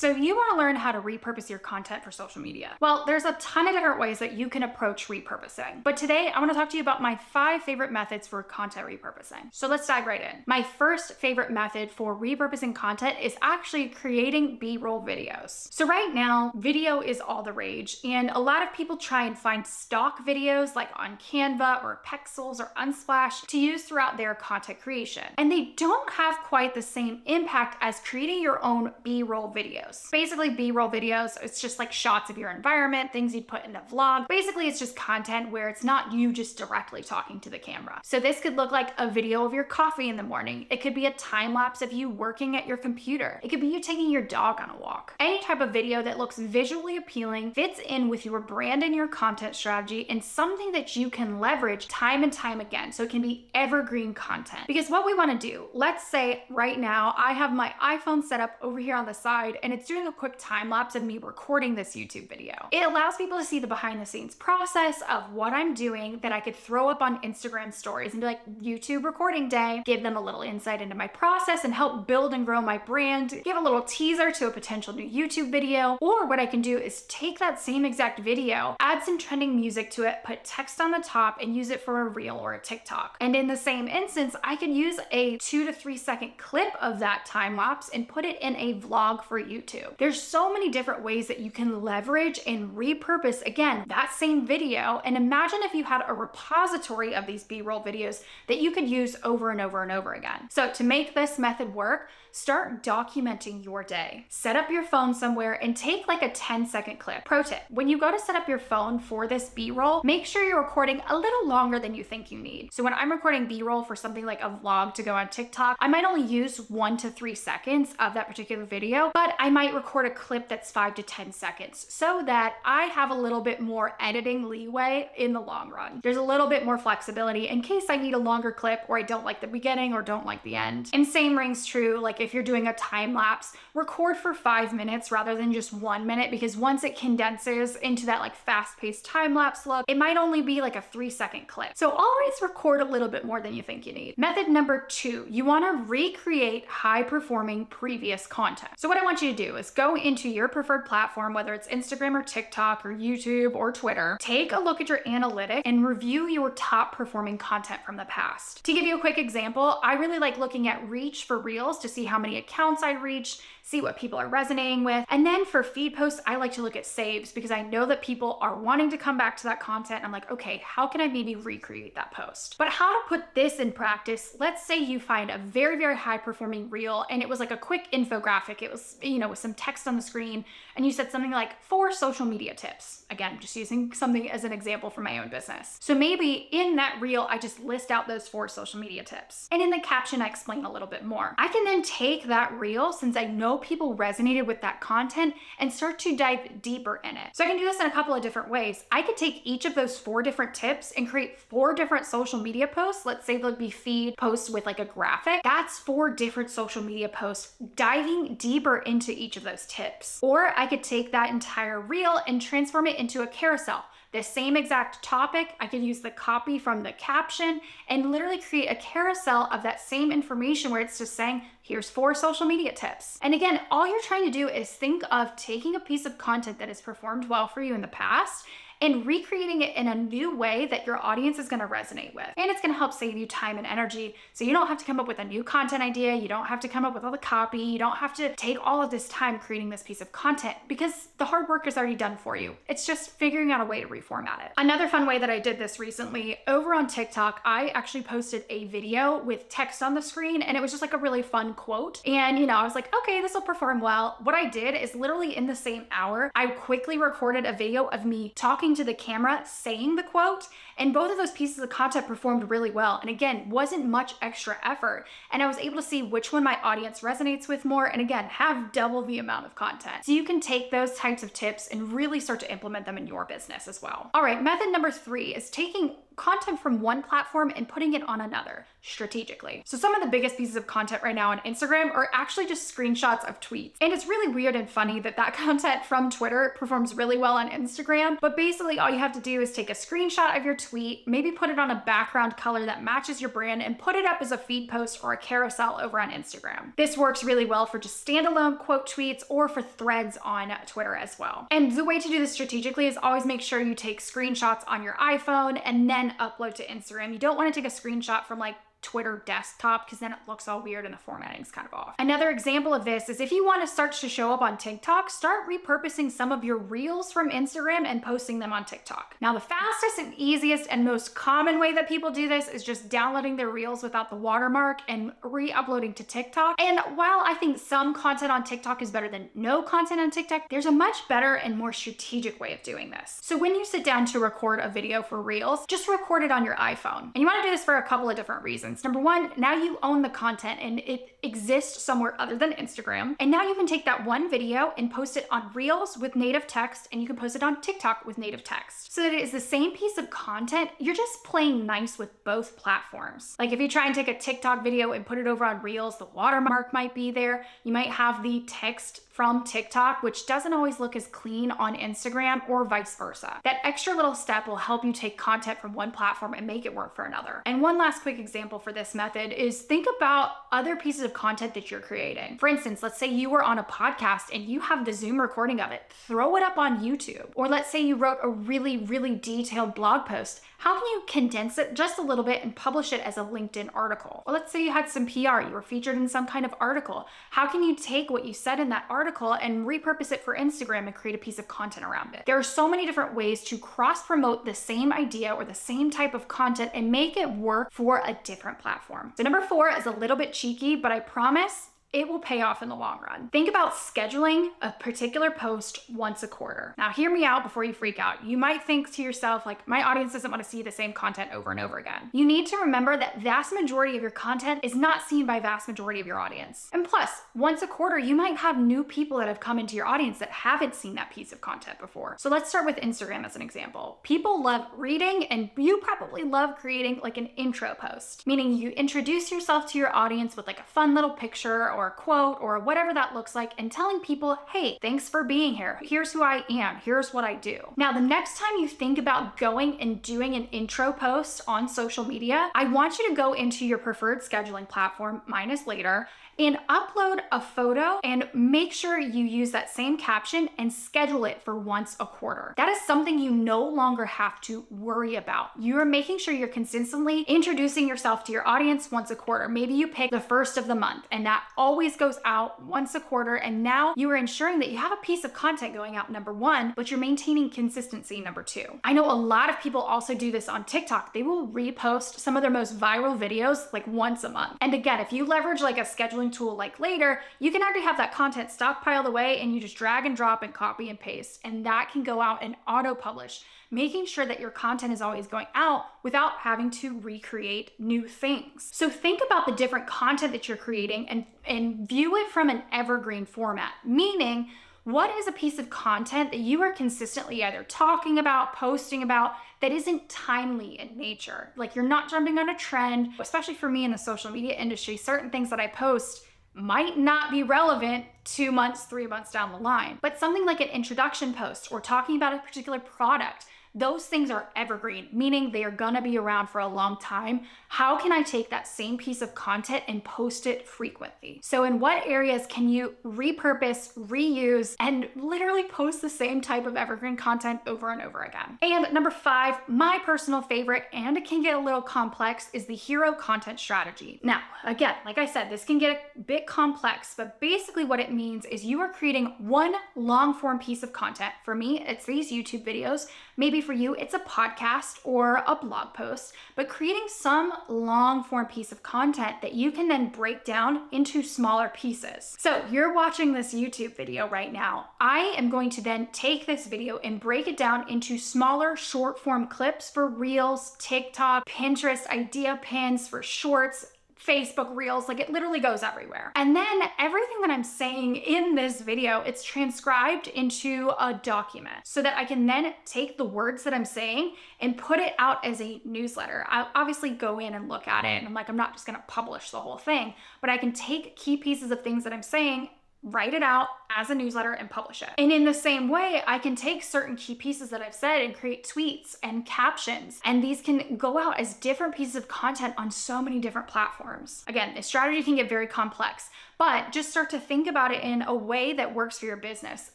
So you want to learn how to repurpose your content for social media. Well, there's a ton of different ways that you can approach repurposing. But today I want to talk to you about my 5 favorite methods for content repurposing. So let's dive right in. My first favorite method for repurposing content is actually creating B-roll videos. So right now, video is all the rage, and a lot of people try and find stock videos like on Canva or Pexels or Unsplash to use throughout their content creation. And they don't have quite the same impact as creating your own B-roll videos. Basically, B-roll videos, it's just like shots of your environment, things you'd put in a vlog. Basically, it's just content where it's not you just directly talking to the camera. So this could look like a video of your coffee in the morning. It could be a time lapse of you working at your computer. It could be you taking your dog on a walk. Any type of video that looks visually appealing, fits in with your brand and your content strategy, and something that you can leverage time and time again. So it can be evergreen content. Because what we want to do, let's say right now I have my iPhone set up over here on the side and it's doing a quick time lapse of me recording this YouTube video. It allows people to see the behind the scenes process of what I'm doing that I could throw up on Instagram stories and be like, YouTube recording day, give them a little insight into my process and help build and grow my brand, give a little teaser to a potential new YouTube video. Or what I can do is take that same exact video, add some trending music to it, put text on the top and use it for a reel or a TikTok. And in the same instance, I could use a 2 to 3 second clip of that time lapse and put it in a vlog for YouTube. There's so many different ways that you can leverage and repurpose, again, that same video. And imagine if you had a repository of these B-roll videos that you could use over and over and over again. So to make this method work, start documenting your day. Set up your phone somewhere and take like a 10-second clip. Pro tip, when you go to set up your phone for this B-roll, make sure you're recording a little longer than you think you need. So when I'm recording B-roll for something like a vlog to go on TikTok, I might only use 1 to 3 seconds of that particular video, but I might record a clip that's 5 to 10 seconds so that I have a little bit more editing leeway in the long run. There's a little bit more flexibility in case I need a longer clip or I don't like the beginning or don't like the end. And same rings true, like if you're doing a time lapse, record for 5 minutes rather than just 1 minute, because once it condenses into that like fast-paced time lapse look, it might only be like a 3-second clip. So always record a little bit more than you think you need. Method number 2, you want to recreate high-performing previous content. So what I want you to do is go into your preferred platform, whether it's Instagram or TikTok or YouTube or Twitter, take a look at your analytics and review your top performing content from the past. To give you a quick example, I really like looking at reach for Reels to see how many accounts I reached, see what people are resonating with. And then for feed posts, I like to look at saves because I know that people are wanting to come back to that content. I'm like, okay, how can I maybe recreate that post? But how to put this in practice, let's say you find a very, very high performing reel and it was like a quick infographic. It was, with some text on the screen and you said something like 4 social media tips. Again, just using something as an example from my own business. So maybe in that reel, I just list out those 4 social media tips. And in the caption, I explain a little bit more. I can then take that reel, since I know people resonated with that content, and start to dive deeper in it. So I can do this in a couple of different ways. I could take each of those 4 different tips and create 4 different social media posts. Let's say there'll be feed posts with like a graphic. That's 4 different social media posts diving deeper into each of those tips. Or I could take that entire reel and transform it into a carousel. The same exact topic, I could use the copy from the caption and literally create a carousel of that same information where it's just saying, here's 4 social media tips. And again, all you're trying to do is think of taking a piece of content that has performed well for you in the past and recreating it in a new way that your audience is gonna resonate with. And it's gonna help save you time and energy. So you don't have to come up with a new content idea. You don't have to come up with all the copy. You don't have to take all of this time creating this piece of content because the hard work is already done for you. It's just figuring out a way to reformat it. Another fun way that I did this recently, over on TikTok, I actually posted a video with text on the screen and it was just like a really fun quote. And I was like, okay, this will perform well. What I did is literally in the same hour, I quickly recorded a video of me talking to the camera saying the quote, and both of those pieces of content performed really well. And again, wasn't much extra effort. And I was able to see which one my audience resonates with more, and again, have double the amount of content. So you can take those types of tips and really start to implement them in your business as well. All right, method number 3 is taking content from one platform and putting it on another strategically. So some of the biggest pieces of content right now on Instagram are actually just screenshots of tweets. And it's really weird and funny that that content from Twitter performs really well on Instagram, but basically all you have to do is take a screenshot of your tweet, maybe put it on a background color that matches your brand, and put it up as a feed post or a carousel over on Instagram. This works really well for just standalone quote tweets or for threads on Twitter as well. And the way to do this strategically is always make sure you take screenshots on your iPhone and then upload to Instagram. You don't want to take a screenshot from like Twitter desktop because then it looks all weird and the formatting's kind of off. Another example of this is if you want to start to show up on TikTok, start repurposing some of your reels from Instagram and posting them on TikTok. Now, the fastest and easiest and most common way that people do this is just downloading their reels without the watermark and re-uploading to TikTok. And while I think some content on TikTok is better than no content on TikTok, there's a much better and more strategic way of doing this. So when you sit down to record a video for reels, just record it on your iPhone. And you want to do this for a couple of different reasons. Number one, now you own the content and it exists somewhere other than Instagram. And now you can take that one video and post it on Reels with native text, and you can post it on TikTok with native text. So that it is the same piece of content, you're just playing nice with both platforms. Like if you try and take a TikTok video and put it over on Reels, the watermark might be there. You might have the text from TikTok, which doesn't always look as clean on Instagram, or vice versa. That extra little step will help you take content from one platform and make it work for another. And one last quick example for this method is think about other pieces of content that you're creating. For instance, let's say you were on a podcast and you have the Zoom recording of it, throw it up on YouTube. Or let's say you wrote a really, really detailed blog post. How can you condense it just a little bit and publish it as a LinkedIn article? Or let's say you had some PR, you were featured in some kind of article. How can you take what you said in that article and repurpose it for Instagram and create a piece of content around it? There are so many different ways to cross-promote the same idea or the same type of content and make it work for a different platform. So number 4 is a little bit cheeky, but I promise it will pay off in the long run. Think about scheduling a particular post once a quarter. Now, hear me out before you freak out. You might think to yourself, like, my audience doesn't want to see the same content over and over again. You need to remember that vast majority of your content is not seen by vast majority of your audience. And plus, once a quarter, you might have new people that have come into your audience that haven't seen that piece of content before. So let's start with Instagram as an example. People love reading, and you probably love creating like an intro post, meaning you introduce yourself to your audience with like a fun little picture or a quote or whatever that looks like, and telling people, hey, thanks for being here. Here's who I am. Here's what I do. Now, the next time you think about going and doing an intro post on social media, I want you to go into your preferred scheduling platform, mine is later, and upload a photo and make sure you use that same caption and schedule it for once a quarter. That is something you no longer have to worry about. You are making sure you're consistently introducing yourself to your audience once a quarter. Maybe you pick the first of the month and that always goes out once a quarter, and now you are ensuring that you have a piece of content going out, number 1, but you're maintaining consistency, number 2. I know a lot of people also do this on TikTok. They will repost some of their most viral videos like once a month. And again, if you leverage like a scheduling tool like Later, you can already have that content stockpiled away and you just drag and drop and copy and paste, and that can go out and auto publish, making sure that your content is always going out without having to recreate new things. So think about the different content that you're creating and view it from an evergreen format, meaning what is a piece of content that you are consistently either talking about, posting about, that isn't timely in nature? Like, you're not jumping on a trend. Especially for me in the social media industry, certain things that I post might not be relevant 2 months, 3 months down the line. But something like an introduction post or talking about a particular product, those things are evergreen, meaning they are gonna be around for a long time. How can I take that same piece of content and post it frequently? So in what areas can you repurpose, reuse, and literally post the same type of evergreen content over and over again? And number 5, my personal favorite, and it can get a little complex, is the hero content strategy. Now, again, like I said, this can get a bit complex, but basically what it means is you are creating one long form piece of content. For me, it's these YouTube videos. Maybe for you, it's a podcast or a blog post, but creating some long form piece of content that you can then break down into smaller pieces. So you're watching this YouTube video right now. I am going to then take this video and break it down into smaller short form clips for Reels, TikTok, Pinterest, idea pins for shorts, Facebook Reels, like it literally goes everywhere. And then everything that I'm saying in this video, it's transcribed into a document so that I can then take the words that I'm saying and put it out as a newsletter. I'll obviously go in and look at it, and I'm not just gonna publish the whole thing, but I can take key pieces of things that I'm saying, write it out as a newsletter and publish it. And in the same way, I can take certain key pieces that I've said and create tweets and captions, and these can go out as different pieces of content on so many different platforms. Again, this strategy can get very complex, but just start to think about it in a way that works for your business.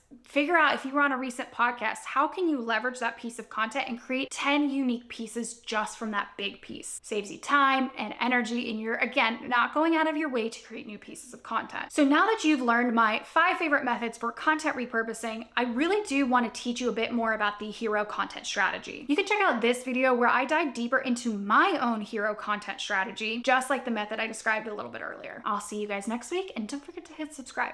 Figure out, if you were on a recent podcast, how can you leverage that piece of content and create 10 unique pieces just from that big piece? Saves you time and energy, and you're, again, not going out of your way to create new pieces of content. So now that you've learned my 5 favorite methods for content repurposing, I really do want to teach you a bit more about the hero content strategy. You can check out this video where I dive deeper into my own hero content strategy, just like the method I described a little bit earlier. I'll see you guys next week, and don't forget to hit subscribe.